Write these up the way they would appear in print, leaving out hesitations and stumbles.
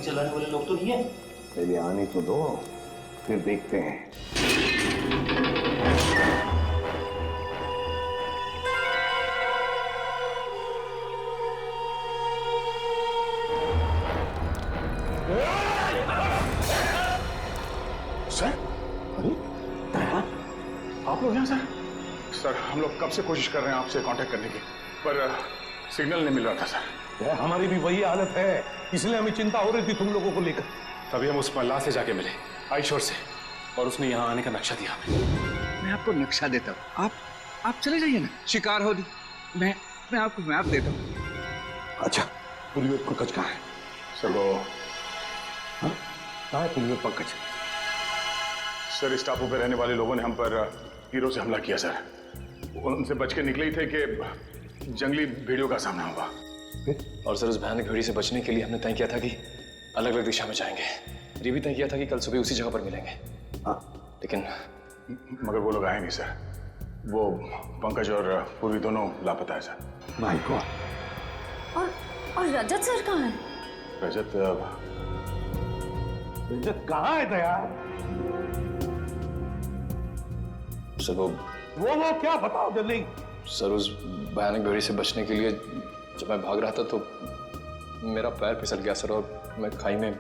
चलाने वाले लोग तो नहीं है। पहले आने तो दो, फिर देखते हैं। सर, अरे आप लोग यहाँ सर? सर हम लोग कब से कोशिश कर रहे हैं आपसे कांटेक्ट करने की, पर सिग्नल नहीं मिल रहा था सर। हमारी भी वही हालत है, इसलिए हमें चिंता हो रही थी तुम लोगों को लेकर। तभी हम उस मल्लाह से जाके मिले आईशोर से, और उसने यहाँ आने का नक्शा दिया हमें। मैं आपको नक्शा देता हूँ, आप चले जाइए ना, शिकार हो दी। मैं आपको मैप देता हूँ। अच्छा, पुलिस पंकज कहाँ है? सर वो कहाँ है पुलिस पंकज? सर इस टापू पे रहने वाले लोगों ने हम पर हीरो से हमला किया सर। उनसे बच के निकले ही थे कि जंगली भेड़ियों का सामना हुआ। और सर उस भयानक भेड़ी से बचने के लिए हमने तय किया था कि अलग अलग दिशा में जाएंगे। ये भी तय किया था कि कल सुबह उसी जगह पर मिलेंगे। लेकिन मगर वो लोग आए नहीं सर। वो पंकज और पूर्वी दोनों लापता है सर। My God. और रजत सर कहाँ है? रजत कहाँ है दया? सर वो क्या बताओ जल्दी। सर उस भयानक भेड़ी से बचने के लिए जब मैं भाग रहा था तो मेरा पैर फिसल गया सर, और मैं खाई में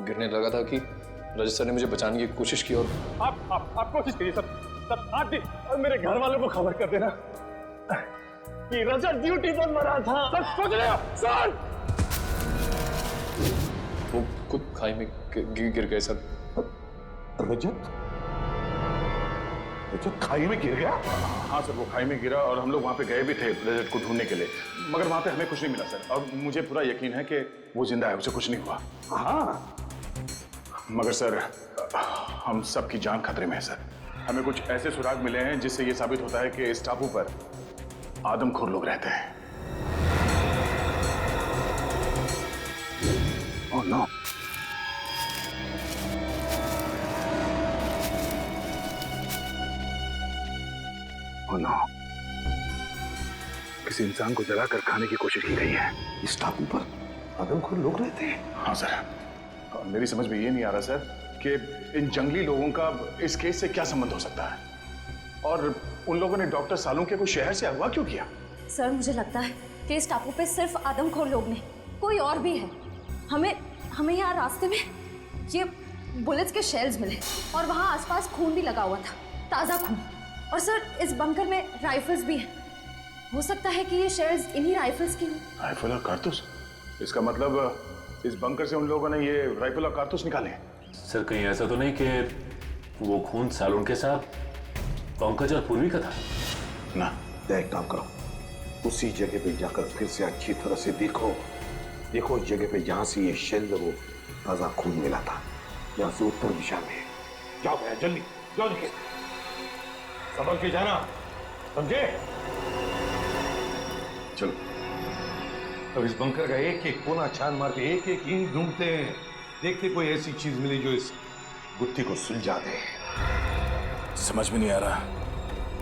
गिरने लगा था कि रजत सर ने मुझे बचाने की कोशिश की। और आप कोशिश करिए सर आप भी और मेरे घर वालों को खबर कर देना कि रजत ड्यूटी पर मरा था। सर सोच रहे हो सर? वो खुद खाई में गिर गए सर। रजत खाई में गिर गया? हाँ सर, वो खाई में गिरा और हम लोग वहाँ पे गए भी थे रजत को ढूंढने के लिए, मगर वहाँ पे हमें कुछ नहीं मिला सर। और मुझे पूरा यकीन है कि वो जिंदा है, उसे कुछ नहीं हुआ। हाँ, मगर सर हम सबकी जान खतरे में है सर। हमें कुछ ऐसे सुराग मिले हैं जिससे ये साबित होता है कि इस टापू पर आदमखोर लोग रहते हैं। Oh no. ओह नो, किसी इंसान को जलाकर खाने की कोशिश की गई है। इस टापू पर आदमखोर लोग रहते हैं? हाँ सर, मेरी समझ में ये नहीं आ रहा सर कि इन जंगली लोगों का इस केस से क्या संबंध हो सकता है, और उन लोगों ने डॉक्टर सालुंके को शहर से अगवा क्यों किया? सर मुझे लगता है कि इस टापू पे सिर्फ आदमखोर लोग नहीं, कोई और भी है। हमें यहाँ रास्ते में ये बुलेट्स के शेल्स मिले और वहाँ आसपास खून भी लगा हुआ था, ताज़ा खून। और सर इस बंकर में राइफल्स भी हैं। हो सकता है कि ये शेल्स इन्हीं राइफल्स की हो। राइफल और कारतूस? इसका मतलब इस बंकर से उन लोगों ने ये राइफल और कारतूस निकाले? सर कहीं ऐसा तो नहीं कि वो खून सालून के साथ पंकज और पूर्वी का था? ना। एक काम करो, उसी जगह पे जाकर फिर से अच्छी तरह से देखो उस जगह पे जहां से ये शेल वो ताजा खून मिला था, यहाँ से उत्तर दिशा में। जाओ भैया, जल्दी जाओ, संभल के जाना, समझे? चलो। अब इस बंकर का एक एक कोना छान मार के एक एक ईंट ढूंढते हैं, देखते कोई ऐसी चीज मिले जो इस गुत्थी को सुलझा दे। समझ में नहीं आ रहा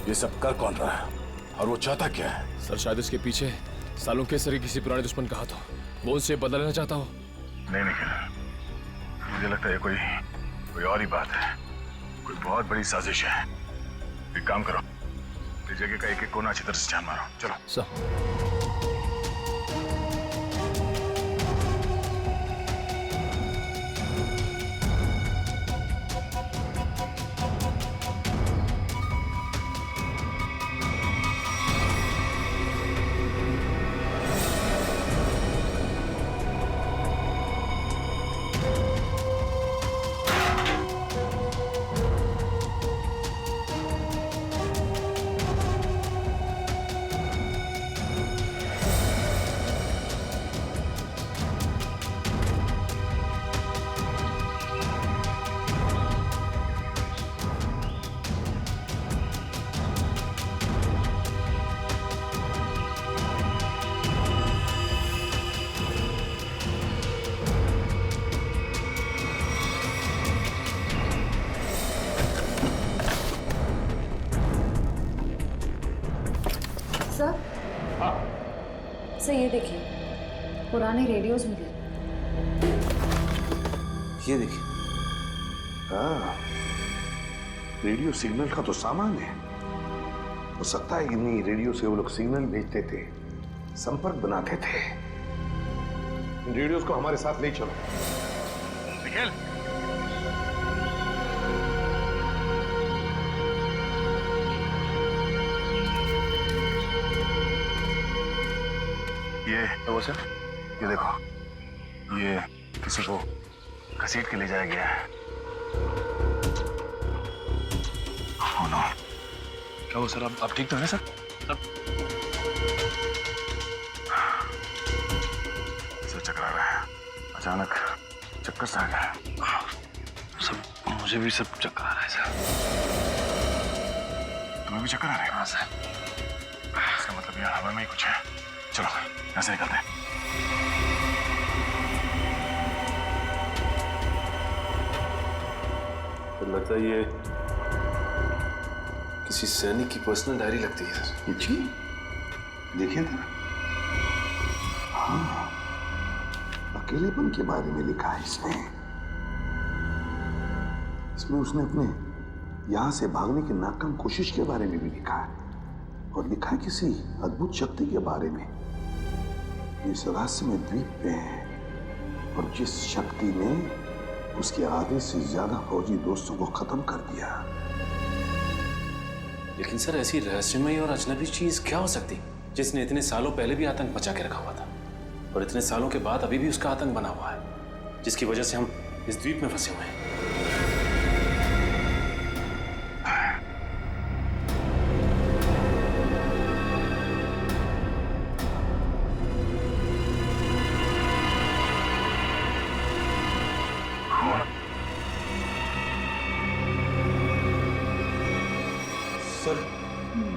ये सब कर कौन रहा है और वो चाहता क्या है? सर शायद इसके पीछे सालों के सर किसी पुराने दुश्मन का हाथ हो, वो उनसे बदला लेना चाहता हो। नहीं निखिल, मुझे लगता है कोई और ही बात है, कोई बहुत बड़ी साजिश है। एक काम करो, इस जगह का एक एक कोना अच्छी तरह से छान मारो। चलो सर सर ये देखिए, पुराने रेडियोज मिले। ये देखिए। हाँ, रेडियो सिग्नल का तो सामान है। हो सकता है इन्हीं रेडियो से वो लोग सिग्नल भेजते थे, संपर्क बनाते थे। इन रेडियोस को हमारे साथ ले चलो। निखिल, ये वो सर, ये देखो, ये किसी को घसीट के ले जाया गया है। Oh no. क्या हो सर, आप ठीक तो हैं सर? सर चकरा रहा है, अचानक चक्कर सा आ गया। सर मुझे भी सब चक्कर आ रहा है सर। तुम्हें भी चक्कर आ रहा है? हाँ सर। इसका मतलब यार हवा में ही कुछ है। चलो यहाँ से निकलते हैं। तो लगता है ये किसी सैनिक की पर्सनल डायरी लगती है सर। जी, देखिए ना। हाँ, अकेलेपन के बारे में लिखा है इसमें। इसमें उसने अपने यहां से भागने की नाकाम कोशिश के बारे में भी लिखा है, और लिखा है किसी अद्भुत शक्ति के बारे में इस रहस्यमय द्वीप पे है, और जिस शक्ति ने उसके आधे से ज्यादा फौजी दोस्तों को खत्म कर दिया। लेकिन सर ऐसी रहस्यमयी और अजनबी चीज क्या हो सकती जिसने इतने सालों पहले भी आतंक बचा के रखा हुआ था, और इतने सालों के बाद अभी भी उसका आतंक बना हुआ है, जिसकी वजह से हम इस द्वीप में फंसे हुए हैं। सर,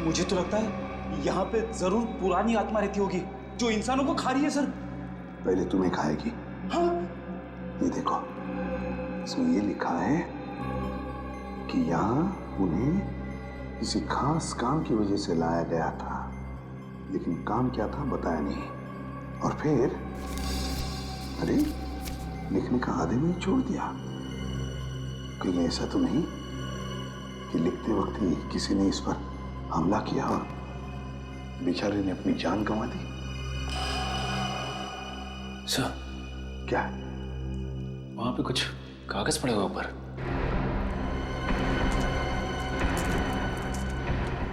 मुझे तो लगता है यहाँ पे जरूर पुरानी आत्मा रहती होगी जो इंसानों को खा रही है सर। पहले तुम्हें खाएगी। हाँ? ये देखो, इसमें ये लिखा है कि यहाँ उन्हें किसी खास काम की वजह से लाया गया था, लेकिन काम क्या था बताया नहीं। और फिर अरे, लिखने का आधे में ही छोड़ दिया। कहीं ऐसा तो नहीं कि लिखते वक्त ही किसी ने इस पर हमला किया और बेचारे ने अपनी जान गंवा दी? सर, क्या? वहां पे कुछ कागज पड़े हुए ऊपर।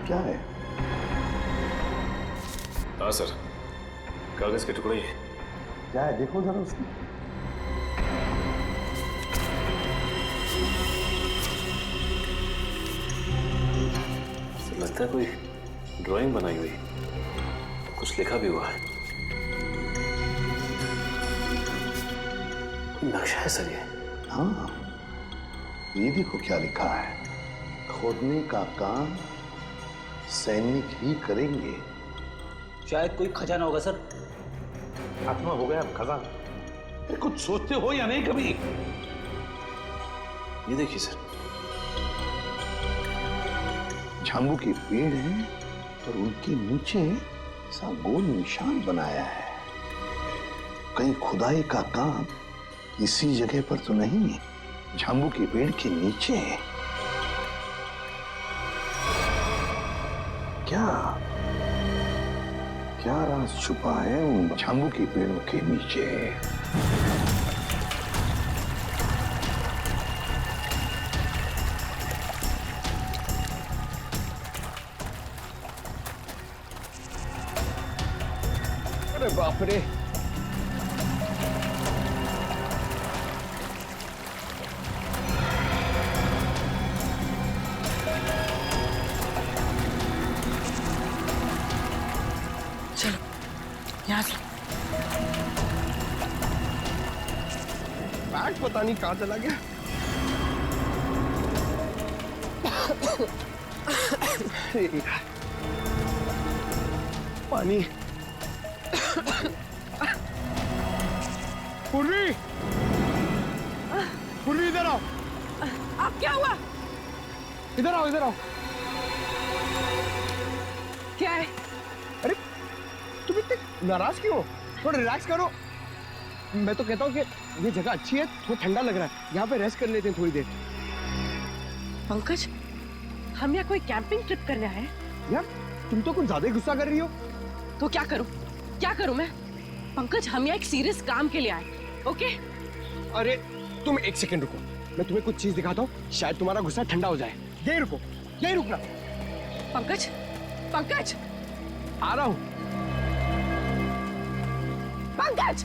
क्या है? हाँ सर, कागज के टुकड़े ही हैं। क्या है? देखो जरा उसमें। लगता है कोई ड्राइंग बनाई हुई, कुछ लिखा भी हुआ है। नक्शा है सर ये। हाँ, ये देखो क्या लिखा है। खोदने का काम सैनिक ही करेंगे। शायद कोई खजाना होगा सर। आत्मा हो गया खजाना। कुछ सोचते हो या नहीं कभी? ये देखिए सर, झांबू के पेड़ हैं और उनके नीचे सा गोल निशान बनाया है। कहीं खुदाई का काम इसी जगह पर तो नहीं है, झांबू के पेड़ के नीचे है। क्या क्या राज छुपा है उन झांबू के पेड़ के नीचे? अरे बाप रे, चलो यहाँ से। बैग पता नहीं कहाँ चला गया। पानी। पूर्वी, पूर्वी इधर आओ। अब क्या हुआ? इधर आओ, इधर आओ। क्या है? अरे तुम इतने नाराज क्यों हो? थोड़ा रिलैक्स करो। मैं तो कहता हूँ कि ये जगह अच्छी है, थोड़ा ठंडा लग रहा है, यहाँ पे रेस्ट कर लेते हैं थोड़ी देर। पंकज, हम यहाँ कोई कैंपिंग ट्रिप करने आए हैं? यार तुम तो कुछ ज्यादा ही गुस्सा कर रही हो। तो क्या करूँ, क्या करूँ मैं? पंकज, हम यहाँ एक सीरियस काम के लिए आए, ओके? अरे तुम एक सेकंड रुको, मैं तुम्हें कुछ चीज दिखाता हूँ, शायद तुम्हारा गुस्सा ठंडा हो जाए। यही रुको, यही रुकना। पंकज, पंकज, आ रहा हूँ। Pankaj!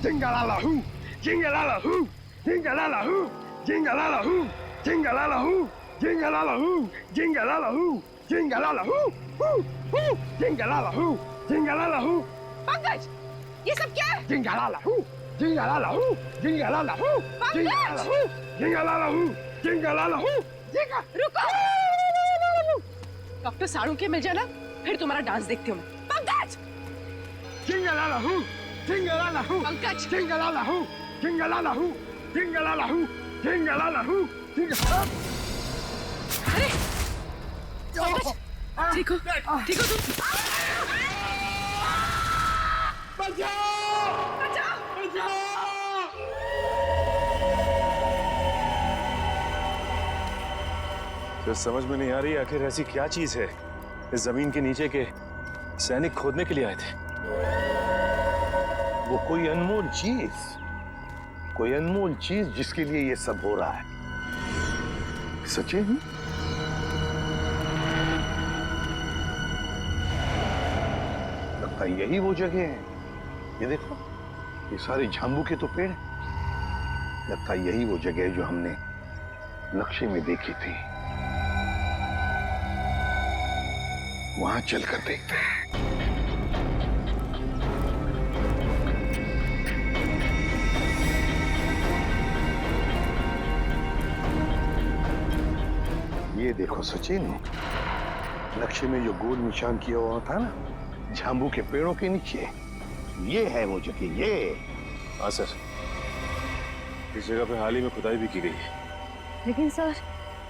Jingle-la-la-hoo, jingle-la-la-hoo, jingle-la-la-hoo, jingle-la-la-hoo, jingle-la-la-hoo, jingle-la-la-hoo, jingle-la-la-hoo, jingle-la-la-hoo, hoo, hoo, jingle-la-la-hoo, jingle-la-la-hoo, Pankaj, ये सब क्या है? jingle-la-la-hoo, jingle-la-la-hoo, jingle-la-la-hoo, jingle-la-la-hoo, jingle-la-la-hoo, jingle-la-la-hoo, jingle- रुको! डॉक्टर साड़ू के मिल जाना, फिर तुम्हारा डांस देखती हूँ मैं। Pankaj! jingle-la-la-hoo, jingle-la-la-hoo, Pankaj! jingle-la-la-hoo, jingle-la-la-hoo, jingle-la-la-hoo, jingle-la-la-hoo, jingle- अरे! पंकज, ठीक हो तुम? बचाओ! तो समझ में नहीं आ रही आखिर ऐसी क्या चीज है इस जमीन के नीचे के सैनिक खोदने के लिए आए थे। वो कोई अनमोल चीज जिसके लिए ये सब हो रहा है। सचिन, लगता है यही वो जगह है। ये देखो, ये सारे झांबू के तो पेड़ हैं। लगता है यही वो जगह है जो हमने नक्शे में देखी थी। वहां चलकर देखते हैं। ये देखो सचिन, नक्शे में जो गोल निशान किया हुआ था ना, झांबू के पेड़ों के नीचे, ये है वो जगह। ये हाँ सर, इस जगह पे हाल ही में खुदाई भी की गई है। लेकिन सर,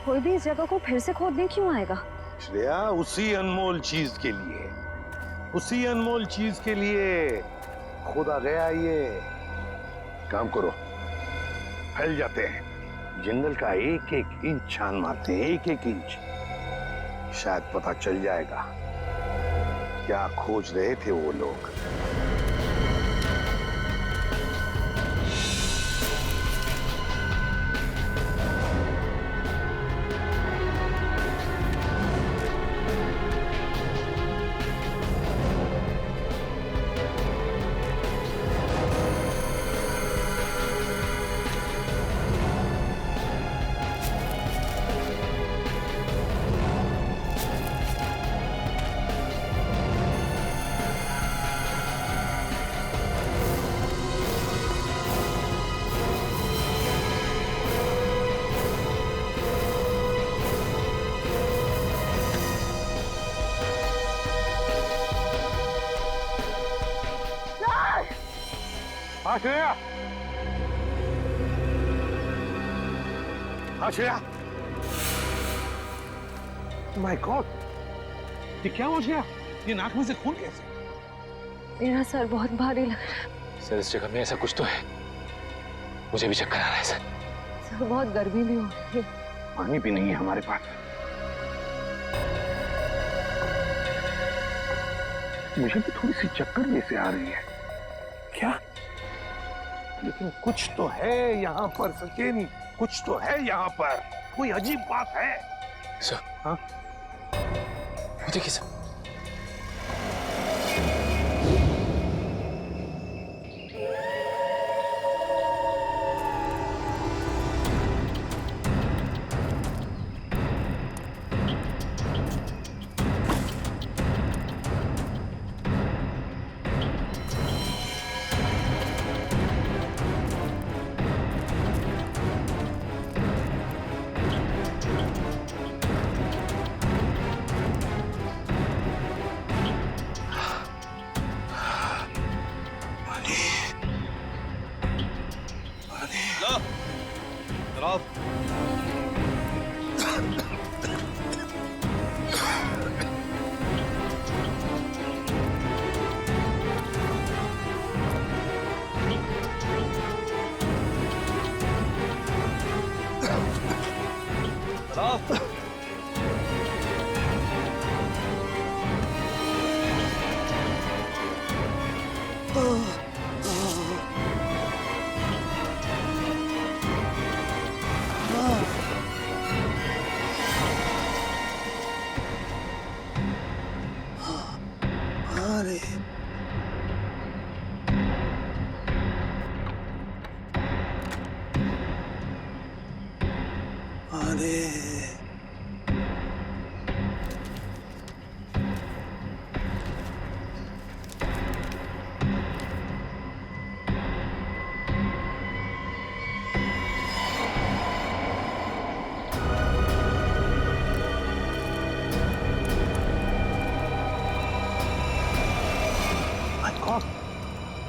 कोई भी इस जगह को फिर से खोदने क्यों आएगा? श्रेया, उसी अनमोल चीज के लिए खोदा गया। ये काम करो, फैल जाते हैं, जंगल का एक एक इंच छान मारते हैं, एक एक इंच। शायद पता चल जाएगा क्या खोज रहे थे वो लोग। हाँ श्रेया, माय गॉड, ये क्या हो गया? ये नाक में से खून कैसे? मेरा सर बहुत भारी लग रहा है। सर, इस जगह में ऐसा कुछ तो है, मुझे भी चक्कर आ रहा है सर। सर, बहुत गर्मी भी हो रही है। पानी भी नहीं है हमारे पास। मुझे भी थोड़ी सी चक्कर जैसे आ रही है। क्या? लेकिन कुछ तो है यहाँ पर सचिन, कुछ तो है यहाँ पर। कोई अजीब बात है। सर, हाँ? वो देखिए सर,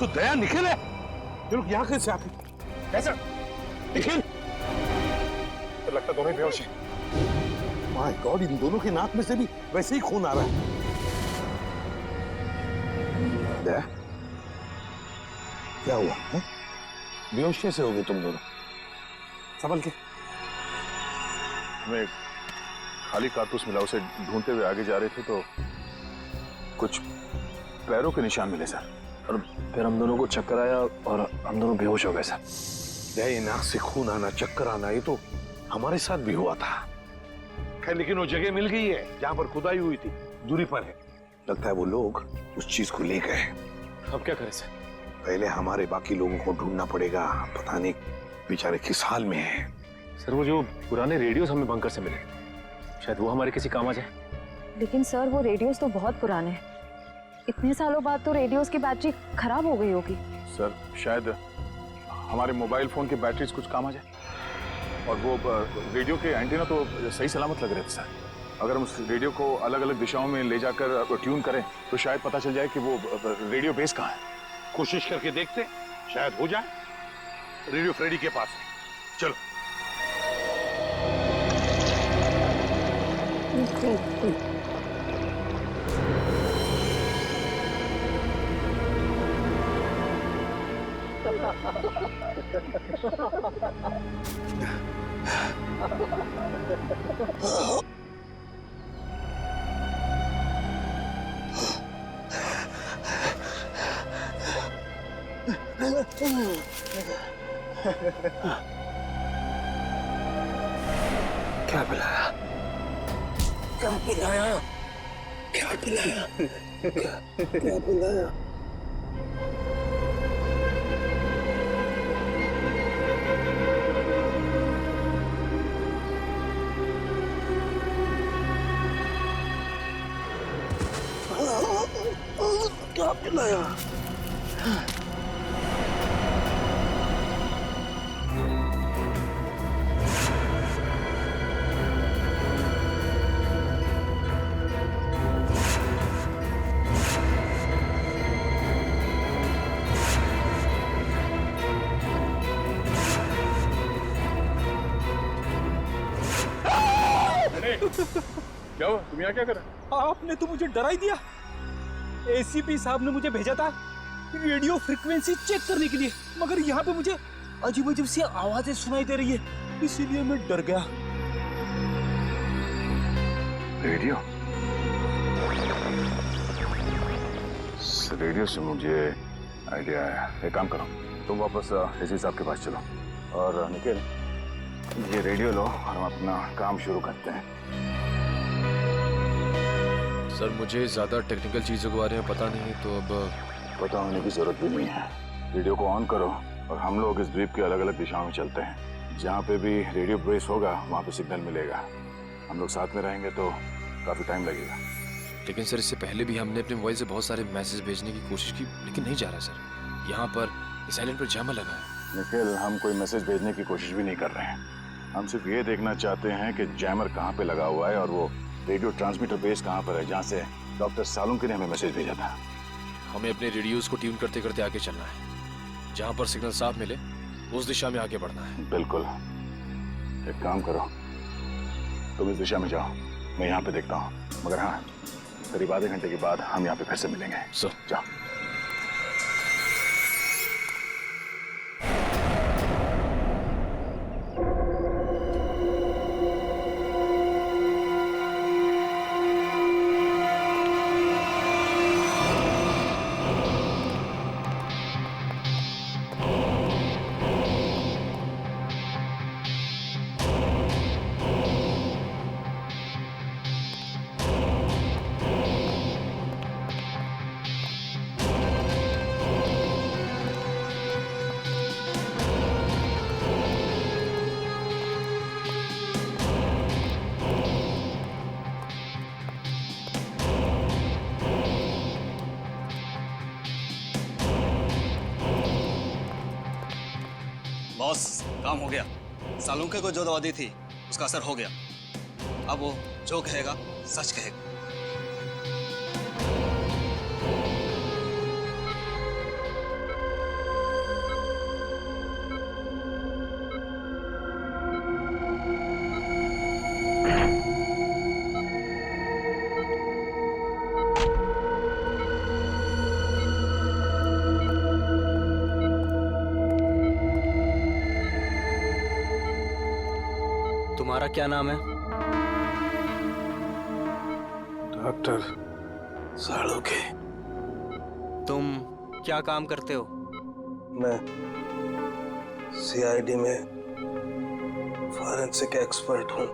तो दया निखिल है। ये लोग यहाँ कैसे आते? कैसा? निखिल, तो लगता दोनों ही बेहोश हैं। माय गॉड, इन दोनों के नाक में से भी वैसे ही खून आ रहा है। दया, क्या हुआ है? बेहोश कैसे हो गए तुम दोनों? संभल के। हमें एक खाली कारतूस मिला, उसे ढूंढते हुए आगे जा रहे थे तो कुछ पैरों के निशान मिले सर, और फिर हम दोनों को चक्कर आया और हम दोनों बेहोश हो गए सर। दया, ये नाक से खून आना, चक्कर आना, ये तो हमारे साथ भी हुआ था। खैर, लेकिन वो जगह मिल गई है जहां पर खुदाई हुई थी, दूरी पर है। लगता है वो लोग उस चीज को ले गए। अब क्या करें सर? पहले हमारे बाकी लोगों को ढूंढना पड़ेगा। पता नहीं बेचारे किस हाल में हैं। सर, वो जो पुराने रेडियोस हमें बंकर से मिले, शायद वो हमारे किसी काम आ जाए। लेकिन सर वो रेडियोस तो बहुत पुराने हैं। इतने सालों बाद तो रेडियोस की बैटरी खराब हो गई होगी। सर शायद हमारे मोबाइल फोन की बैटरीज कुछ काम आ जाए। और वो रेडियो के एंटीना तो सही सलामत लग रहे थे सर। अगर हम उस रेडियो को अलग अलग दिशाओं में ले जाकर ट्यून करें तो शायद पता चल जाए कि वो रेडियो बेस कहाँ है। कोशिश करके देखते, शायद हो जाए। रेडियो फ्रेडी के पास है, चलो। क्या पिलाया? क्या पिलाया? क्या पिलाया? क्या पिलाया? क्या पिलाया? क्या हुआ? तुम यहाँ क्या कर रहे हो? आपने तो मुझे डरा ही दिया। एसीपी साहब ने मुझे भेजा था रेडियो फ्रीक्वेंसी चेक करने के लिए, मगर यहाँ पे मुझे अजीब अजीब सी आवाजें सुनाई दे रही है, इसीलिए मैं डर गया। रेडियो? रेडियो से मुझे आइडिया आया। एक काम करो, तुम वापस एसी साहब के पास चलो और निखिल ये रेडियो लो और हम अपना काम शुरू करते हैं। सर मुझे ज़्यादा टेक्निकल चीज़ों के बारे में पता नहीं, तो अब पता होने की जरूरत भी नहीं है। रेडियो को ऑन करो और हम लोग इस द्वीप की अलग अलग दिशाओं में चलते हैं। जहाँ पे भी रेडियो बेस होगा वहाँ पे सिग्नल मिलेगा। हम लोग साथ में रहेंगे तो काफ़ी टाइम लगेगा। लेकिन सर इससे पहले भी हमने अपने मोबाइल से बहुत सारे मैसेज भेजने की कोशिश की, लेकिन नहीं जा रहा सर। यहाँ पर साइलेंट पर जैमर लगा है। निखिल, हम कोई मैसेज भेजने की कोशिश भी नहीं कर रहे हैं। हम सिर्फ ये देखना चाहते हैं कि जैमर कहाँ पे लगा हुआ है और वो रेडियो ट्रांसमीटर बेस कहाँ पर है जहाँ से डॉक्टर सालुंकी ने हमें मैसेज भेजा था। हमें अपने रेडियोज को ट्यून करते करते आगे चलना है। जहाँ पर सिग्नल साफ मिले उस दिशा में आगे बढ़ना है। बिल्कुल। एक काम करो, तुम इस दिशा में जाओ, मैं यहाँ पे देखता हूँ। मगर हाँ, करीब आधे घंटे के बाद हम यहाँ पे फिर से मिलेंगे। सर जाओ। बॉस, काम हो गया। सालुंके को जो दवा दी थी उसका असर हो गया। अब वो जो कहेगा सच कहेगा। तुम्हारा क्या नाम है? डॉक्टर सालोके। तुम क्या काम करते हो? मैं सीआईडी में फॉरेंसिक एक्सपर्ट हूँ।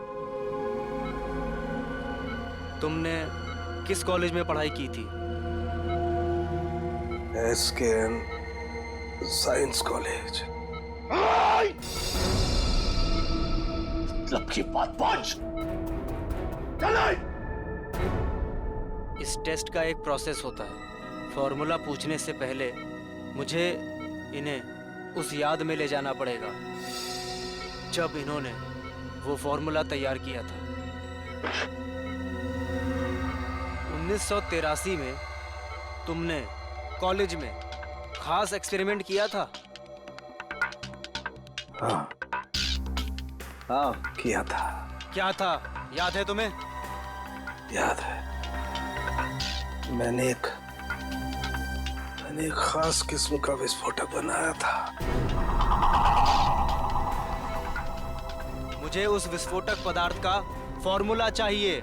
तुमने किस कॉलेज में पढ़ाई की थी? SKN science college. मतलब की बात पहुंच। चलो। इस टेस्ट का एक प्रोसेस होता है। फॉर्मूला पूछने से पहले मुझे इन्हें उस याद में ले जाना पड़ेगा जब इन्होंने वो फॉर्मूला तैयार किया था। 1983 में तुमने कॉलेज में खास एक्सपेरिमेंट किया था। हाँ किया था। क्या था, याद है तुम्हें? याद है। मैंने एक खास किस्म का विस्फोटक बनाया था। मुझे उस विस्फोटक पदार्थ का फॉर्मूला चाहिए।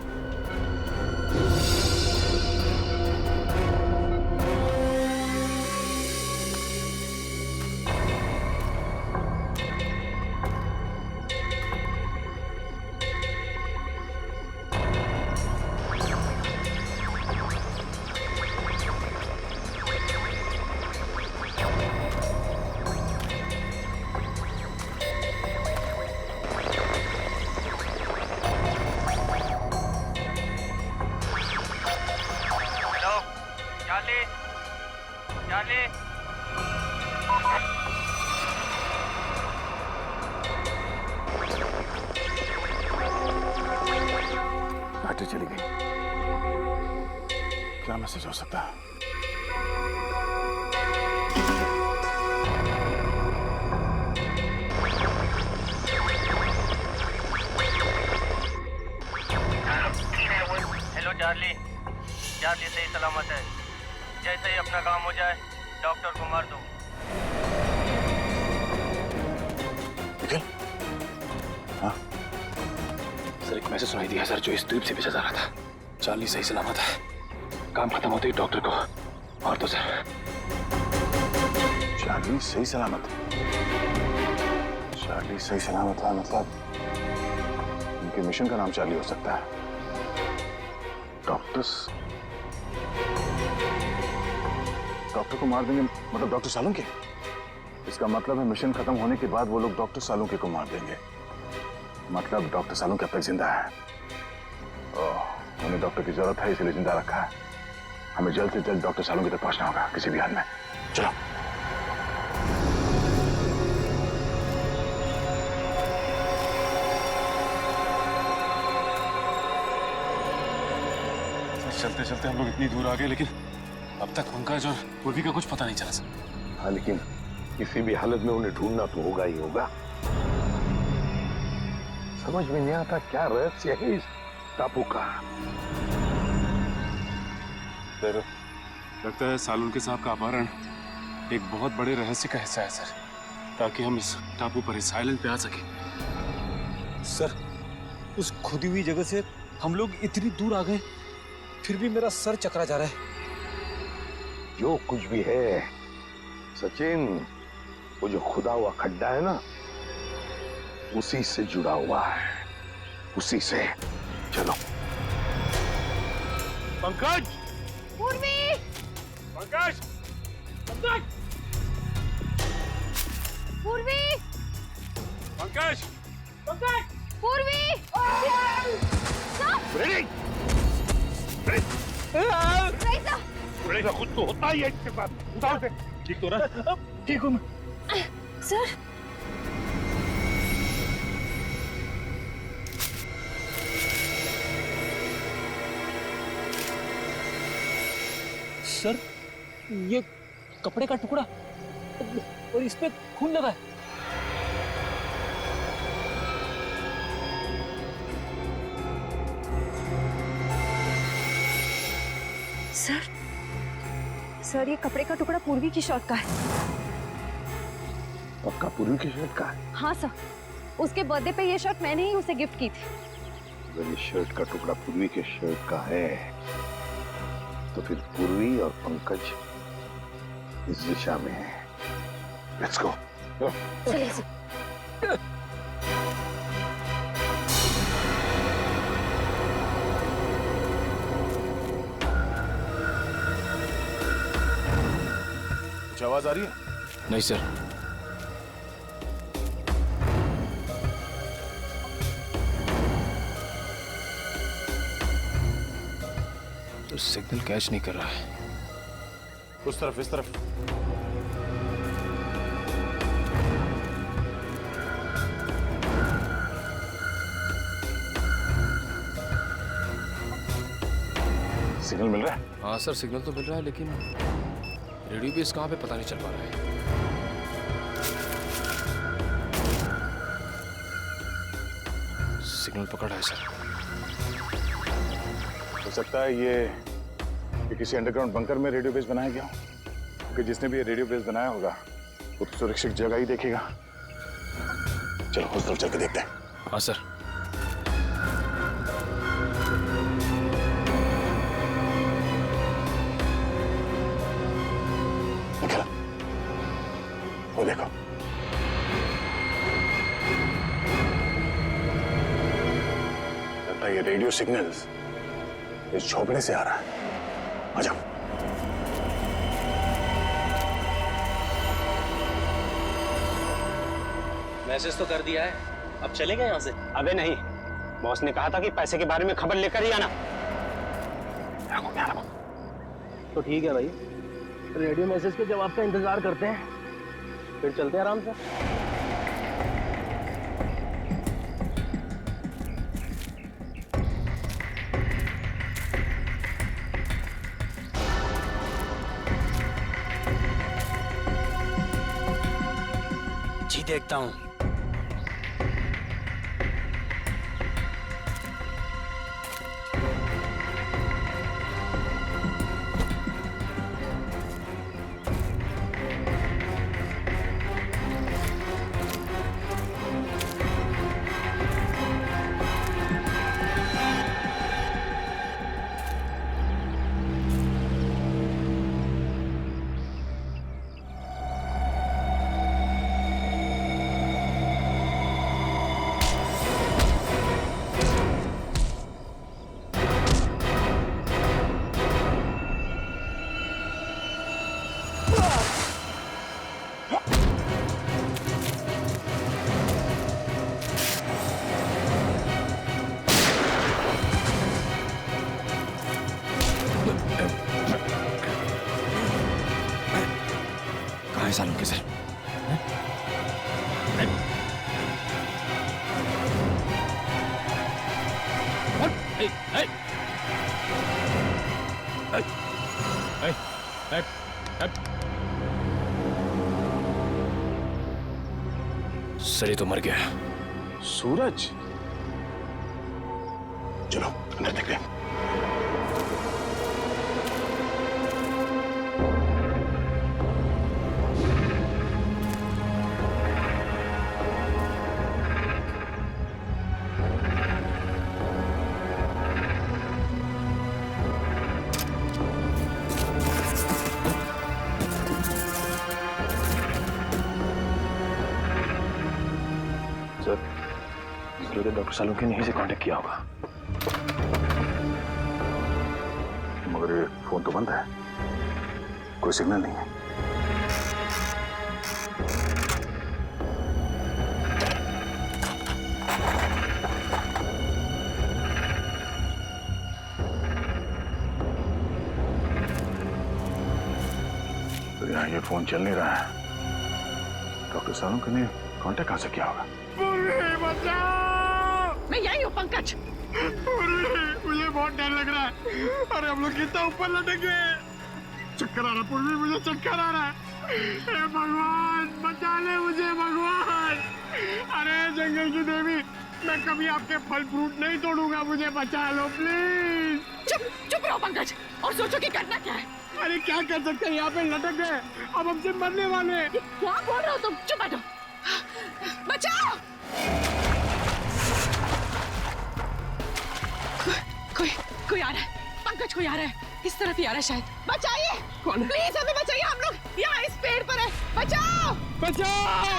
बैटरी चली गई। क्या मैसेज हो सकता है? Hello Charlie. चार्ली सही सलामत है। जैसे ही अपना काम हो जाए डॉक्टर को मार दो। हाँ सर, एक मैसेज सुनाई दिया सर, जो इस द्वीप से भेजा जा रहा था। चार्ली सही सलामत है। काम खत्म होते ही डॉक्टर को मार दो सर। चार्ली सही सलामत? चार्ली सही सलामत है मतलब उनके मिशन का नाम चार्ली हो सकता है। डॉक्टर को मार देंगे मतलब डॉक्टर सालुंके? इसका मतलब है मिशन खत्म होने के बाद वो लोग डॉक्टर सालुंके को मार देंगे। मतलब डॉक्टर सालुंके अब तक जिंदा है। उन्हें डॉक्टर की जरूरत है इसलिए जिंदा रखा है। हमें जल्द से जल्द डॉक्टर सालुंके तक पहुंचना होगा किसी भी हाल में। चलो। चलते चलते हम लोग इतनी दूर आ गए, लेकिन अब तक पंकज और पूर्वी का कुछ पता नहीं चला सर। हाँ, लेकिन किसी भी हालत में उन्हें ढूंढना तो होगा ही होगा। समझ में नहीं आता क्या रहस्य है इस टापू का। सर, लगता है सालुंके साहब का अपहरण एक बहुत बड़े रहस्य का हिस्सा है सर, ताकि हम इस टापू पर इस आइलैंड पे आ सके। सर, उस खुदी हुई जगह से हम लोग इतनी दूर आ गए, फिर भी मेरा सर चकरा जा रहा है। जो कुछ भी है सचिन, वो जो खुदा हुआ खड्डा है ना, उसी से जुड़ा हुआ है, उसी से। चलो। पंकज! पूर्वी! पंकज! पंकज! पूर्वी! पंकज! पंकज! पूर्वी! रेसा खुद तो होता ही है इसके साथ। उतार दे। ठीक तो ना? ठीक हूँ मैं। सर, सर, ये कपड़े का टुकड़ा और इस पे खून लगा है। सर ये कपड़े का टुकड़ा पूर्वी की शर्ट का है। पक्का पूर्वी की शर्ट का है? हाँ सर, उसके बर्थडे पे ये शर्ट मैंने ही उसे गिफ्ट की थी। अगर ये शर्ट का टुकड़ा पूर्वी के शर्ट का है तो फिर पूर्वी और पंकज इस दिशा में है। Let's go. चलिए। कुछ आवाज आ रही है? नहीं सर। तो सिग्नल कैच नहीं कर रहा है। उस तरफ, इस तरफ। सिग्नल मिल रहा है? हाँ सर, सिग्नल तो मिल रहा है, लेकिन रेडियो बेस कहाँ पे पता नहीं चल पा रहा है। सिग्नल पकड़ा है सर। हो सकता है ये किसी अंडरग्राउंड बंकर में रेडियो बेस बनाया गया हो, क्योंकि जिसने भी ये रेडियो बेस बनाया होगा वो तो सुरक्षित जगह ही देखेगा। चलो उस तरफ चल के देखते हैं। हाँ सर। वो देखो, लगता है ये रेडियो सिग्नल्स इस झोपड़े से आ रहा है। आ जाओ। मैसेज तो कर दिया है, अब चलेंगे यहाँ से? अबे नहीं, बॉस ने कहा था कि पैसे के बारे में खबर लेकर ही आना। तो ठीक है भाई, रेडियो मैसेज के जवाब का इंतजार करते हैं, फिर चलते हैं आराम से। जी देखता हूँ। कहाँ है सालों के सर? सर ये तो मर गया। सूरज, चलो अंदर देखते हैं। सर, डॉक्टर सालुंके ने यहीं से कांटेक्ट किया होगा, मगर ये फोन तो बंद है, कोई सिग्नल नहीं है। तो यहाँ ये फोन चल नहीं रहा है, डॉक्टर सालुंके ने कांटेक्ट कहाँ से किया होगा? मैं यही हूँ पंकज। मुझे बहुत डर लग रहा है। अरे हम लोग कितना ऊपर लटके, चक्कर आ रहा पूर्वी, मुझे चक्कर आ रहा है। हे भगवान बचा ले मुझे भगवान। अरे जंगल की देवी, मैं कभी आपके फल फ्रूट नहीं तोड़ूंगा, मुझे बचा लो प्लीज। चुप चुप रहो पंकज, और सोचो कि करना क्या है। अरे क्या कर सकते हैं, यहाँ पे लटक गए, अब हमसे मरने वाले। क्या बोल रहे हो तुम? चुप बैठो। बचाओ! कोई आ रहा है। पंकज कोई आ रहा है। इस तरफ ही आ रहा है शायद। बचाइए! कौन है? प्लीज हमें बचाइए, हम लोग यहाँ इस पेड़ पर है। बचाओ! बचाओ!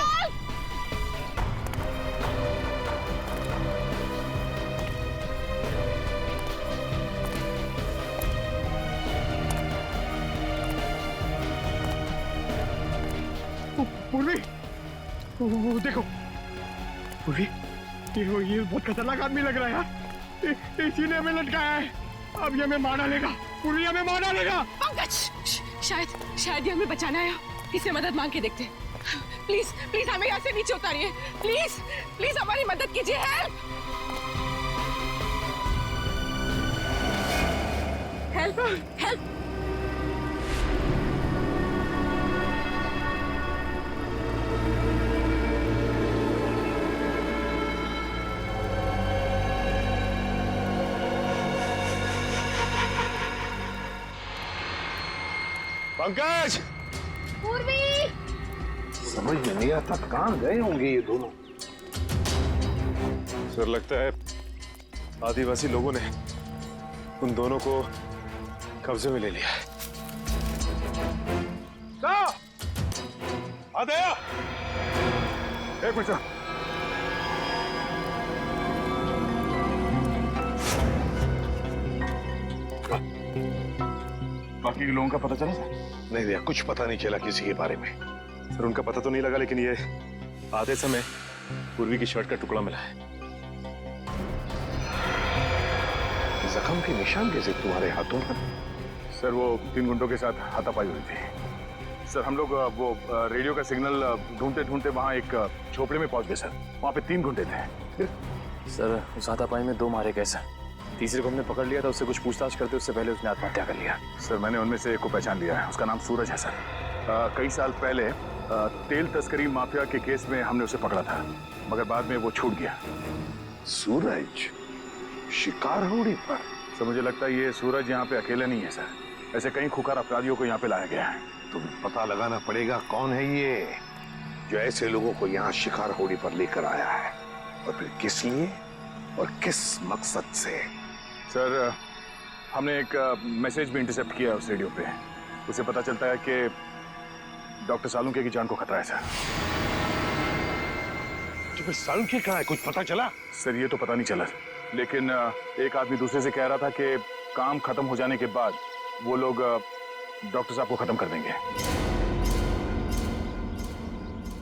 पूर्वी, वो देखो पूर्वी, ये बहुत खतरनाक आदमी लग रहा है यार। इसी ने हमें लटकाया है। अब ये हमें मार डालेगा। पूर्वी हमें मार डालेगा। पंकज, शायद ये हमें बचाना है। इससे मदद मांग के देखते। प्लीज प्लीज हमें यहाँ से नीचे उतारिए। प्लीज प्लीज हमारी मदद कीजिए। Help help help! Pankaj! Purvi! समझ में नहीं आता कहाँ गए होंगे ये दोनों। सर लगता है आदिवासी लोगों ने उन दोनों को कब्जे में ले लिया है। आदया! एक मिनट। बाकी के लोगों का पता चला सर? नहीं भैया, कुछ पता नहीं चला किसी के बारे में। सर उनका पता तो नहीं लगा, लेकिन ये आधे समय पूर्वी की शर्ट का टुकड़ा मिला है। जख्म के निशान कैसे तुम्हारे हाथों पर? सर वो 3 गुंडों के साथ हाथापाई हुई थी। सर हम लोग वो रेडियो का सिग्नल ढूंढते ढूंढते वहाँ एक झोपड़े में पहुंच गए सर। वहाँ पे 3 गुंडे थे। सर उस हाथापाई में 2 मारे गए सर। तीसरे को हमने पकड़ लिया था, उससे कुछ पूछताछ करते उससे पहले उसने आत्महत्या कर लिया। सर मैंने उनमें से एक को पहचान लिया है। उसका नाम सूरज है सर। कई साल पहले तेल तस्करी माफिया के केस में हमने उसे पकड़ा था, मगर बाद में वो छूट गया। सूरज शिकार होड़ी पर? सर मुझे लगता है ये सूरज यहाँ पे अकेले नहीं है सर। ऐसे कई खुखार अपराधियों को यहाँ पे लाया गया है। तो पता लगाना पड़ेगा कौन है ये जो ऐसे लोगों को यहाँ शिकार होड़ी पर लेकर आया है, और फिर किस लिए और किस मकसद से। सर हमने एक मैसेज भी इंटरसेप्ट किया उस रेडियो पे। उसे पता चलता है कि डॉक्टर सालुंके की जान को खतरा है सर। तो फिर सालुंके कहाँ है, कुछ पता चला? सर ये तो पता नहीं चला, लेकिन एक आदमी दूसरे से कह रहा था कि काम खत्म हो जाने के बाद वो लोग डॉक्टर साहब को खत्म कर देंगे।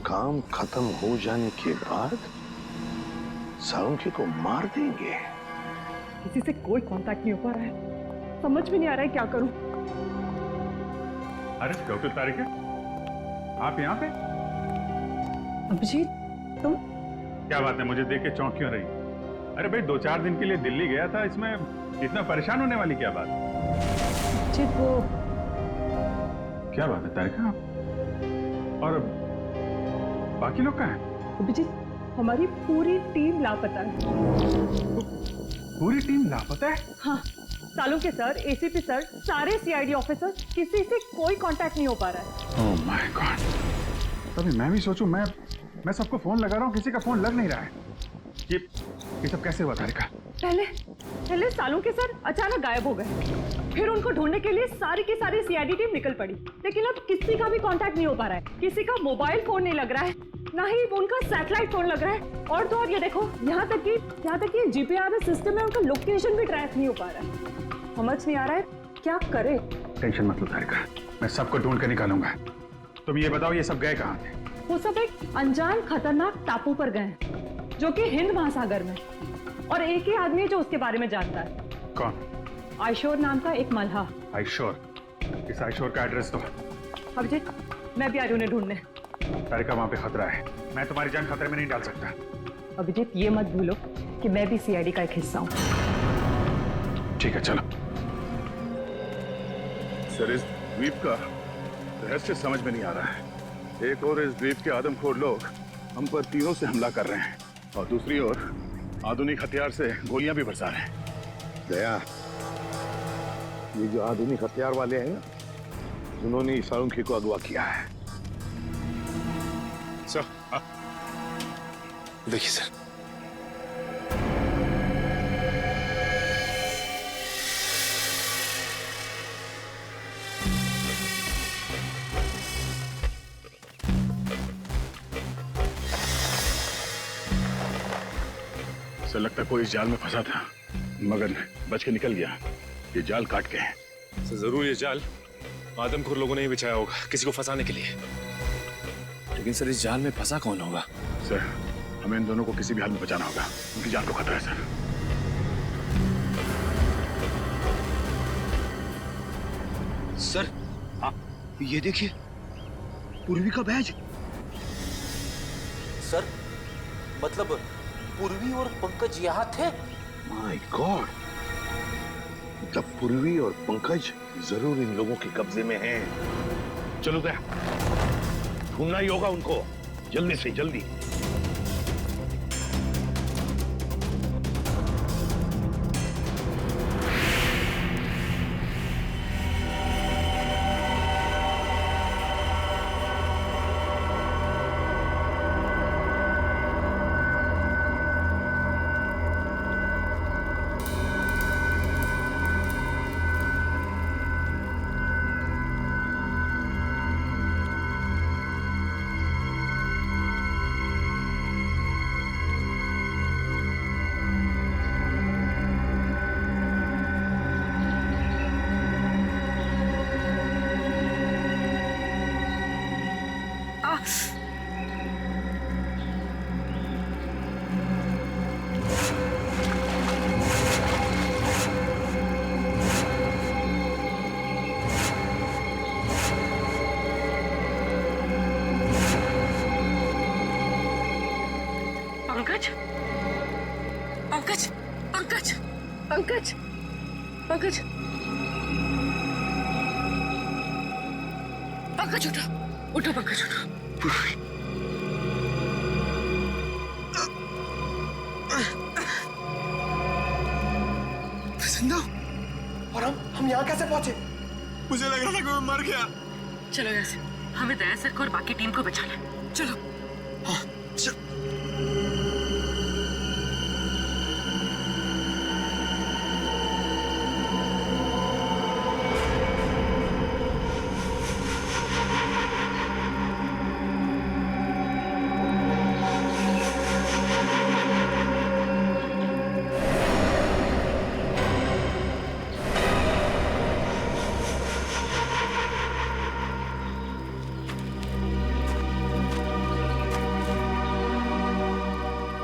काम खत्म हो जाने के बाद सालुंके को मार देंगे? किसी से कोई कांटेक्ट नहीं हो पा रहा है। समझ में नहीं आ रहा है क्या करूं। अरे डॉक्टर तारिका, आप यहाँ पे? अभिजीत तुम? क्या बात है, मुझे देख के चौंक क्यों रही? अरे भाई 2-4 दिन के लिए दिल्ली गया था, इसमें इतना परेशान होने वाली क्या बात? अभिजीत वो क्या बात है तारिका? और बाकी लोग कहाँ हैं? अभिजीत हमारी पूरी टीम लापता है। पूरी टीम लापता है? हाँ, सालुंके सर, एसीपी सर, सारे सीआईडी ऑफिसर, किसी से कोई कांटेक्ट नहीं हो पा रहा है। Oh my God! तभी मैं भी सोचूं, मैं सबको फोन लगा रहा हूँ, किसी का फोन लग नहीं रहा है। ये सब कैसे हुआ तारिका? पहले सालुंके सर अचानक गायब हो गए। फिर उनको ढूंढने के लिए सारी की सारी सीआईडी टीम निकल पड़ी, लेकिन अब किसी का भी कांटेक्ट नहीं हो पा रहा है। किसी का मोबाइल फोन नहीं लग रहा है, ना ही उनका सैटेलाइट फोन लग रहा है। और तो और ये देखो, यहाँ तक कि जीपीआरएस सिस्टम में उनका लोकेशन भी ट्रैक नहीं हो पा रहा है। समझ नहीं आ रहा है क्या करे। टेंशन मत लो तारिका, मैं सबको ढूंढ कर निकालूंगा। तुम ये बताओ, ये सब गए कहाँ थे? वो सब एक अनजान खतरनाक टापू पर गए, जो कि हिंद महासागर में, और एक ही आदमी है जो उसके बारे में जानता है। कौन? आयशोर नाम का एक मल्लाह। आयशोर? इस आयशोर का एड्रेस दो। अभिजीत मैं भी आ रही हूँ उन्हें ढूंढने। तारिका वहां पे खतरा है, मैं तुम्हारी जान खतरे में नहीं डाल सकता। अभिजीत ये मत भूलो कि मैं भी सीआईडी का एक हिस्सा हूँ। ठीक है चलो। सर इस द्वीप का रहस्य समझ में नहीं आ रहा है। एक और इस द्वीप के आदमखोर लोग हम पर तीरों से हमला कर रहे हैं, और दूसरी ओर आधुनिक हथियार से गोलियां भी बरसा रहे हैं। दया, ये जो आधुनिक हथियार वाले हैं ना, उन्होंने सालुंके को अगवा किया है। सर देखिए सर, सर लगता कोई इस जाल में फंसा था मगर बच के निकल गया। ये जाल काट के है। सर जरूर ये जाल आदमखोर लोगों ने ही बिछाया होगा किसी को फंसाने के लिए। लेकिन सर इस जाल में फंसा कौन होगा? सर हमें इन दोनों को किसी भी हाल में बचाना होगा, उनकी जान को खतरा है सर। सर हाँ ये देखिए पूर्वी का बैज। सर मतलब पूर्वी और पंकज यहाँ थे? माय गॉड, मतलब पूर्वी और पंकज जरूर इन लोगों के कब्जे में हैं। चलो गया, ढूंढना ही होगा उनको, जल्दी से जल्दी। पंकज पंकज पंकज पंकज पंकज पंकज उठो उठो पंकज उठो। जिंदा? और हम यहाँ कैसे पहुंचे? मुझे लग रहा था कि मैं मर गया। चलो यहाँ से, हमें दया सर को और बाकी टीम को बचाना है। चलो। हाँ,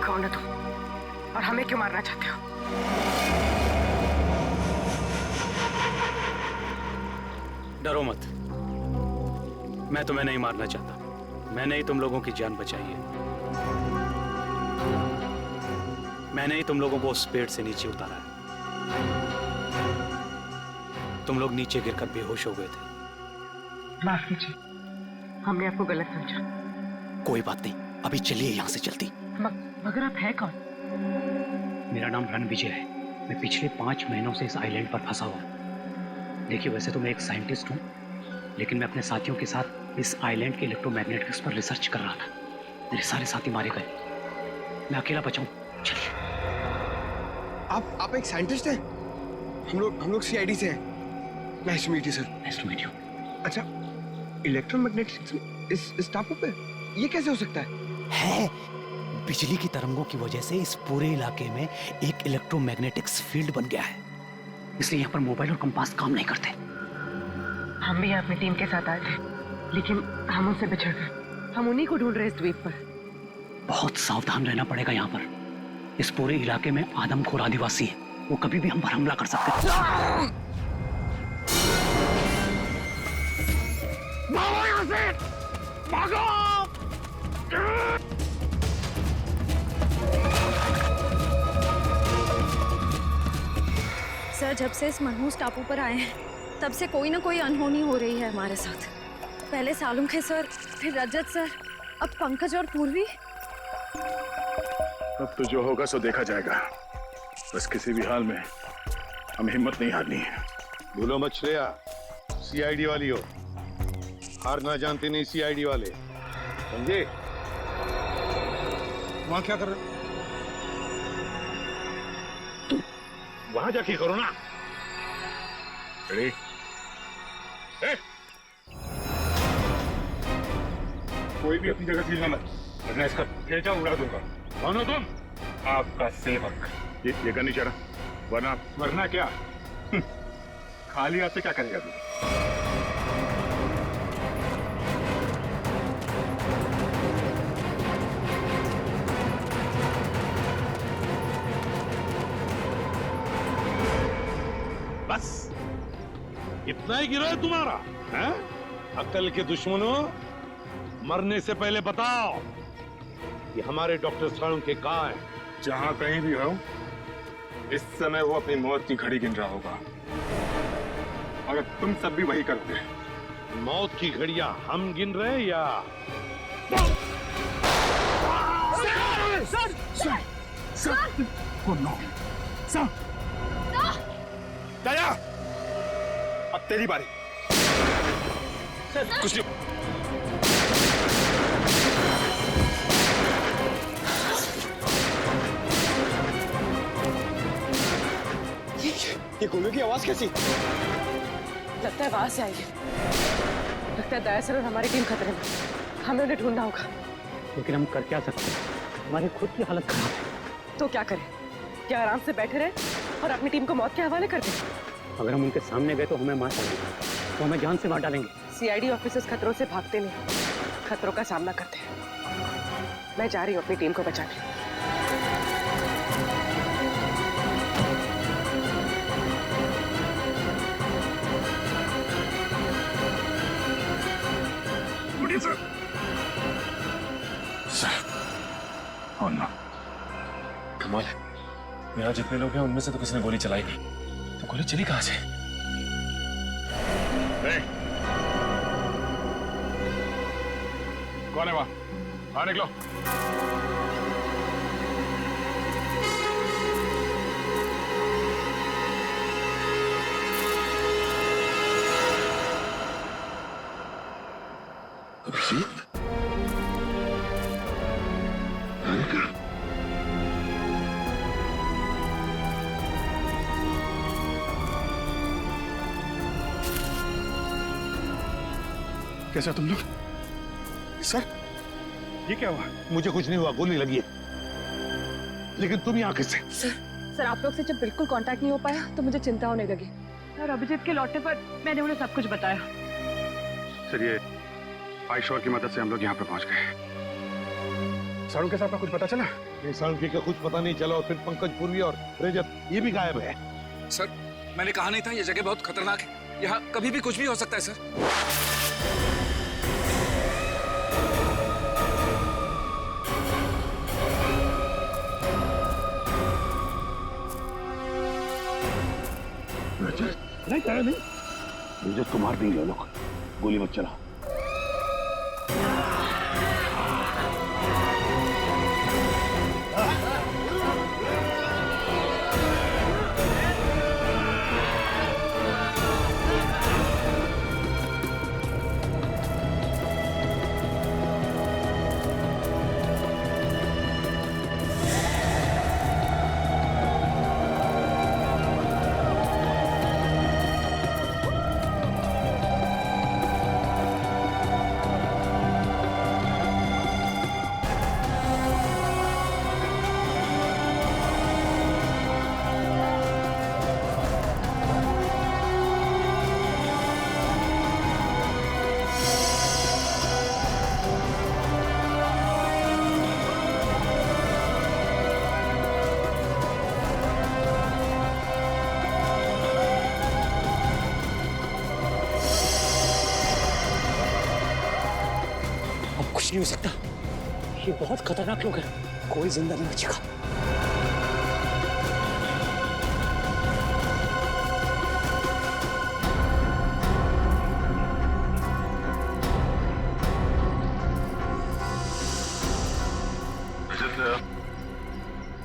कौन है तुम और हमें क्यों मारना चाहते हो? डरो मत, मैं तुम्हें नहीं मारना चाहता। मैंने ही तुम लोगों की जान बचाई है। मैंने ही तुम लोगों को उस पेड़ से नीचे उतारा है। तुम लोग नीचे गिरकर बेहोश हो गए थे। माफ कीजिए, हमने आपको गलत समझा। कोई बात नहीं, अभी चलिए यहाँ से जल्दी। मगर आप है कौन? मेरा नाम रणविजय है। मैं पिछले 5 महीनों से इस आइलैंड पर फंसा हुआ। देखिए वैसे तो मैं एक साइंटिस्ट हूँ, लेकिन मैं अपने साथियों के साथ इस आइलैंड के इलेक्ट्रोमैग्नेटिक्स पर रिसर्च कर रहा था। मेरे सारे साथी मारे गए, मैं अकेला बचा हूँ। चलिए। आप एक साइंटिस्ट हैं? हम लोग सीआईडी से हैं। Nice to meet you sir. Nice to meet you. अच्छा, इलेक्ट्रोमैग्नेटिक्स इस टापू पे ये कैसे हो सकता है? बिजली की तरंगों की वजह से इस पूरे इलाके में एक इलेक्ट्रोमैग्नेटिक्स फील्ड बन गया है, इसलिए यहाँ पर मोबाइल और कंपास काम नहीं करते। हम भी अपनी टीम के साथ आए थे, लेकिन हम उनसे बिछड़ गए। हम उन्हीं को ढूंढ रहे इस द्वीप पर। बहुत सावधान रहना पड़ेगा यहाँ पर। इस पूरे इलाके में आदमखोर आदिवासी है, वो कभी भी हम पर हमला कर सकते हैं। भागो यहाँ से! भागो! सर जब से इस मनहूस टापू पर आए हैं तब से कोई ना कोई अनहोनी हो रही है हमारे साथ। पहले सालुंखे सर, फिर रजत सर, अब पंकज और पूर्वी। अब तो जो होगा सो देखा जाएगा। बस किसी भी हाल में हमें हिम्मत नहीं हारनी है। भूलो मत श्रेया, सीआईडी वाली हो, हारना जानते नहीं सीआईडी वाले, समझे? वहां क्या कर रहे हो? तुम वहां जाके करो ना। कोई भी अपनी जगह हिलना मत, वरना इसका भेजा उड़ा दूंगा। कौन हो तुम? आपका सेवक। ये करनी चाह रहा, वरना क्या? खाली हाथ से क्या करेगा तू? बस इतना ही गिरा है तुम्हारा, हैं? अकल के दुश्मनों, मरने से पहले बताओ कि हमारे डॉक्टर सालुंके कहाँ हैं? जहां कहीं भी हो, इस समय वो अपनी मौत की घड़ी गिन रहा होगा। अगर तुम सब भी वही करते हैं। मौत की घड़ियां हम गिन रहे हैं या? दया, अब तेरी बारी। कुछ नहीं। ये गोलियों की आवाज कैसी? लगता है वहां से आई है। लगता है दया सर और हमारी टीम खतरे में। हमें उन्हें ढूंढना होगा। लेकिन हम कर क्या सकते हैं? हमारी खुद की हालत खराब है। तो क्या करें? क्या आराम से बैठे रहे और अपनी टीम को मौत के हवाले कर दें? अगर हम उनके सामने गए तो हमें मार डालेंगे, तो हमें जान से मार डालेंगे। सीआईडी ऑफिसर्स खतरों से भागते नहीं, खतरों का सामना करते हैं। मैं जा रही हूँ अपनी टीम को बचाने। कमाल है, यहाँ जितने लोग हैं उनमें से तो किसी ने गोली चलाई नहीं, तो गोली चली कहाँ से? कौन है वहां? बाहर निकलो। अभिजीत, कैसे तुम लोग? सर, ये क्या हुआ? मुझे कुछ नहीं हुआ, गोली लगी है। लेकिन तुम यहाँ किससे? सर आप लोग से जब बिल्कुल कांटेक्ट नहीं हो पाया तो मुझे चिंता होने लगी और अभिजीत के लौटने पर मैंने उन्हें सब कुछ बताया। सर, ये आइशोर की मदद से हम लोग यहाँ पे पहुंच गए। सालुंके साहब का कुछ पता चला? ये सालुंके का कुछ पता नहीं चला और फिर पंकज पूर्वी और रजत ये भी गायब है। सर, मैंने कहा नहीं था ये जगह बहुत खतरनाक है। यहाँ कभी भी कुछ भी हो सकता है सर। नहीं करा नहीं, रजत को मार देंगे लोग, गोली मत चला। कुछ नहीं हो सकता, ये बहुत खतरनाक लोग हैं, कोई जिंदा नहीं बचेगा।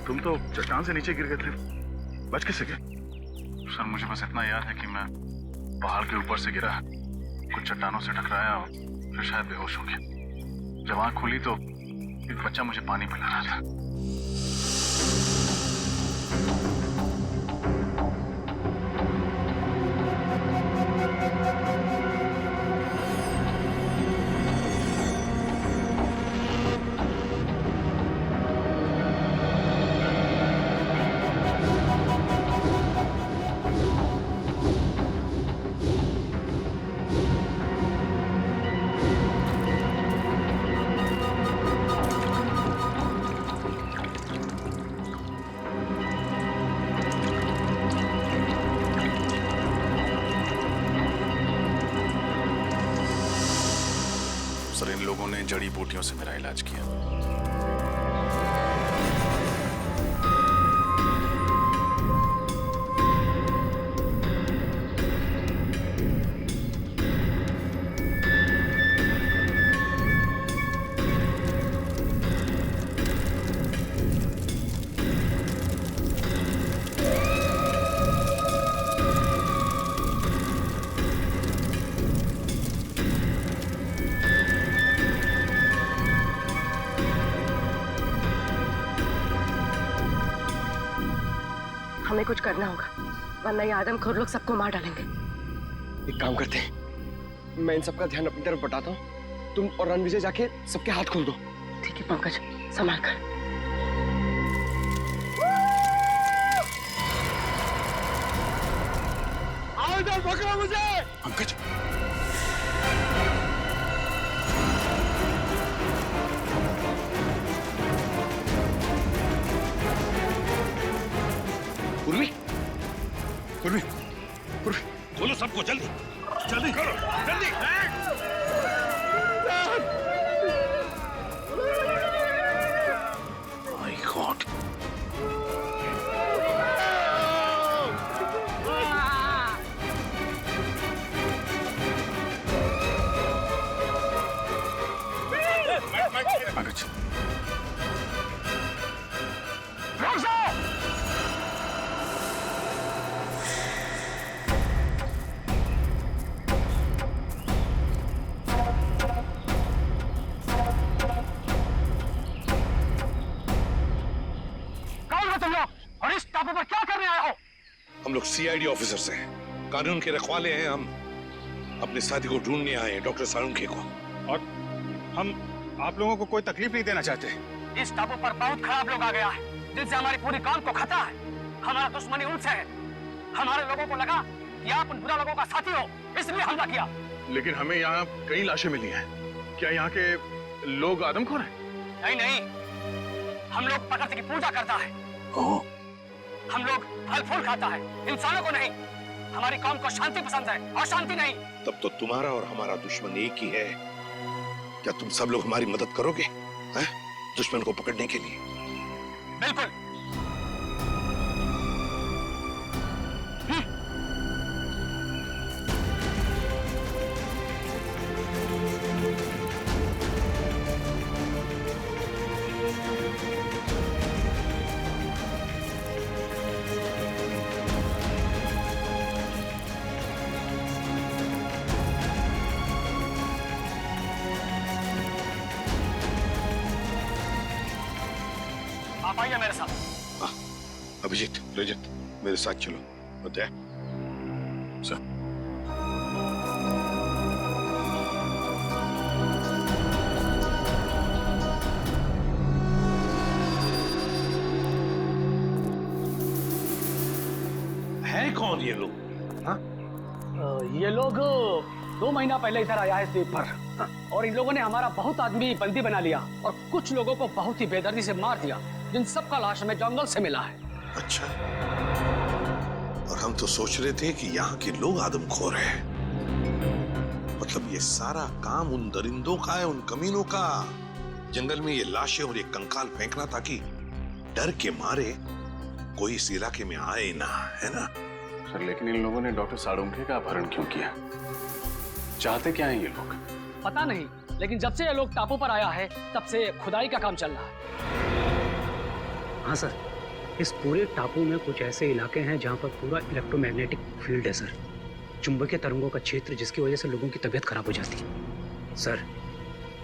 तुम तो चट्टान से नीचे गिर गए थे, बच कैसे गए? सर, मुझे बस इतना याद है कि मैं पहाड़ के ऊपर से गिरा, कुछ चट्टानों से टकराया और फिर शायद बेहोश हो गया। जब आंख खुली तो एक बच्चा मुझे पानी पिला रहा था। सर, इन लोगों ने जड़ी बूटियों से मेरा इलाज किया। हमें कुछ करना होगा, वरना ये आदमखोर लोग सबको मार डालेंगे। एक काम करते हैं, मैं इन सबका ध्यान अपनी तरफ बटाता हूँ, तुम और रणविजय जाके सबके हाथ खोल दो। ठीक है पंकज, संभाल कर। आओ इधर, पकड़ो मुझे। पंकज, पूर्वी, पूर्वी, पूर्वी, खोलो सबको, जल्दी जल्दी करो, जल्दी। माय गॉड, पंकज, और इस टापू पर क्या करने आए हो? हम लोग सीआईडी ऑफिसर्स हैं, कानून के रखवाले हैं। हम अपने साथी को ढूंढने आए हैं, डॉक्टर साळुंखे को। और हम आप लोगों को कोई तकलीफ नहीं देना चाहते। इस टापू पर बहुत खराब लोग आ गया है, जिनसे हमारी पूरी कौम को खतरा है। हमारा दुश्मनी उनसे है। हमारे लोगों को लगा कि आप उन बुरा लोगों का साथी हो, इसलिए हमला किया। लेकिन हमें यहाँ कई लाशें मिली हैं। क्या यहाँ के लोग आदमखोर हैं? नहीं नहीं, हम लोग प्रकृति की पूजा करता है। हम लोग फल फूल खाता है, इंसानों को नहीं। हमारी कौम को शांति पसंद है और शांति नहीं। तब तो तुम्हारा और हमारा दुश्मन एक ही है। क्या तुम सब लोग हमारी मदद करोगे हैं? दुश्मन को पकड़ने के लिए? बिल्कुल। आप आइए मेरे साथ। अभिजीत, रजत, मेरे साथ चलो। बताया सर। है कौन ये लोग? हाँ? ये लोग 2 महीना पहले इधर आया है द्वीप पर, और इन लोगों ने हमारा बहुत आदमी बंदी बना लिया और कुछ लोगों को बहुत ही बेदर्दी से मार दिया, जिन सबका लाश हमें जंगल से मिला है। अच्छा, और हम तो सोच रहे थे कि यहाँ के लोग आदमखोर हैं। मतलब ये सारा काम उन दरिंदों का है, उन कमीनों का। जंगल में ये लाशें और ये कंकाल फेंकना ताकि डर के मारे कोई इस इलाके में आए ना, है ना? सर, लेकिन इन लोगों ने डॉक्टर साळुंखे का अपहरण क्यों किया? चाहते क्या हैं ये लोग? पता नहीं, लेकिन जब से ये लोग टापू पर आया है तब से खुदाई का काम चल रहा है। हाँ सर, इस पूरे टापू में कुछ ऐसे इलाके हैं जहाँ पर पूरा इलेक्ट्रोमैग्नेटिक फील्ड है सर, चुंबकीय तरंगों का क्षेत्र, जिसकी वजह से लोगों की तबीयत खराब हो जाती है। सर,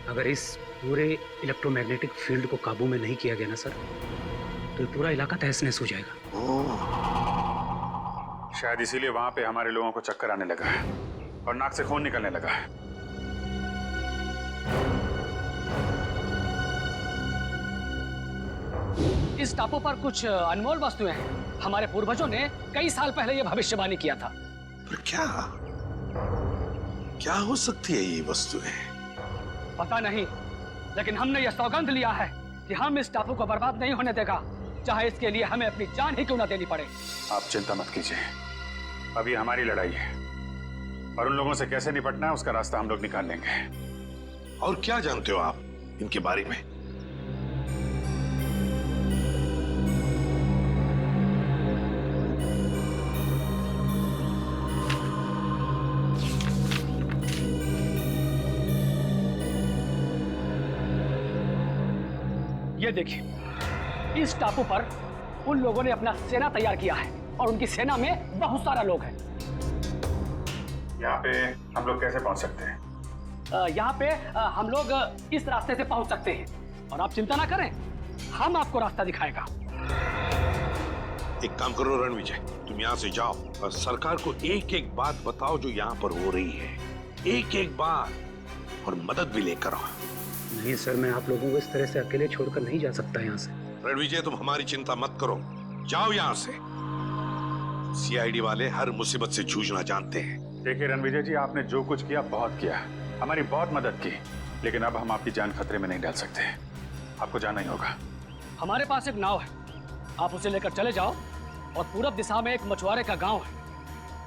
अगर इस पूरे इलेक्ट्रोमैग्नेटिक फील्ड को काबू में नहीं किया गया ना सर, तो ये पूरा इलाका तहस नहस हो जाएगा। शायद इसीलिए वहां पे हमारे लोगों को चक्कर आने लगा है और नाक से खून निकलने लगा है। इस टापू पर कुछ अनमोल वस्तुएं हैं। हमारे पूर्वजों ने कई साल पहले ये भविष्यवाणी किया था। पर क्या हो सकती है ये वस्तुएं? पता नहीं, लेकिन हमने यह सौगंध लिया है कि हम इस टापू को बर्बाद नहीं होने देगा, चाहे इसके लिए हमें अपनी जान ही क्यों ना देनी पड़े। आप चिंता मत कीजिए, अभी हमारी लड़ाई है और उन लोगों से कैसे निपटना है उसका रास्ता हम लोग निकाल लेंगे। और क्या जानते हो आप इनके बारे में? ये देखिए, इस टापू पर उन लोगों ने अपना सेना तैयार किया है और उनकी सेना में बहुत सारा लोग हैं। यहाँ पे हम लोग कैसे पहुंच सकते हैं? यहाँ पे हम लोग इस रास्ते से पहुंच सकते हैं और आप चिंता ना करें, हम आपको रास्ता दिखाएगा। एक काम करो रणविजय, तुम यहाँ से जाओ और सरकार को एक एक बात बताओ जो यहाँ पर हो रही है, एक एक बात, और मदद भी लेकर आओ। नहीं सर, मैं आप लोगों को इस तरह से अकेले छोड़कर नहीं जा सकता यहाँ से। रणविजय, तुम हमारी चिंता मत करो, जाओ यहाँ से। सीआईडी वाले हर मुसीबत से जूझना जानते हैं। देखिए रणविजय जी, आपने जो कुछ किया बहुत किया, हमारी बहुत मदद की, लेकिन अब हम आपकी जान खतरे में नहीं डाल सकते। आपको जाना ही होगा। हमारे पास एक नाव है, आप उसे लेकर चले जाओ और पूरब दिशा में एक मछुआरे का गांव है,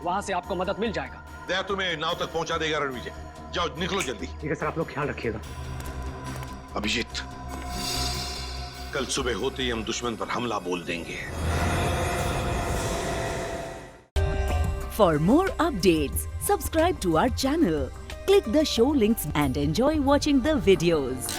वहां से आपको मदद मिल जाएगा। दया तुम्हें नाव तक पहुंचा देगा रणविजय, जाओ निकलो जल्दी। ठीक है सर, आप लोग ख्याल रखिएगा। अभिजीत, कल सुबह होते ही हम दुश्मन पर हमला बोल देंगे। For more updates, subscribe to our channel, click the show links and enjoy watching the videos.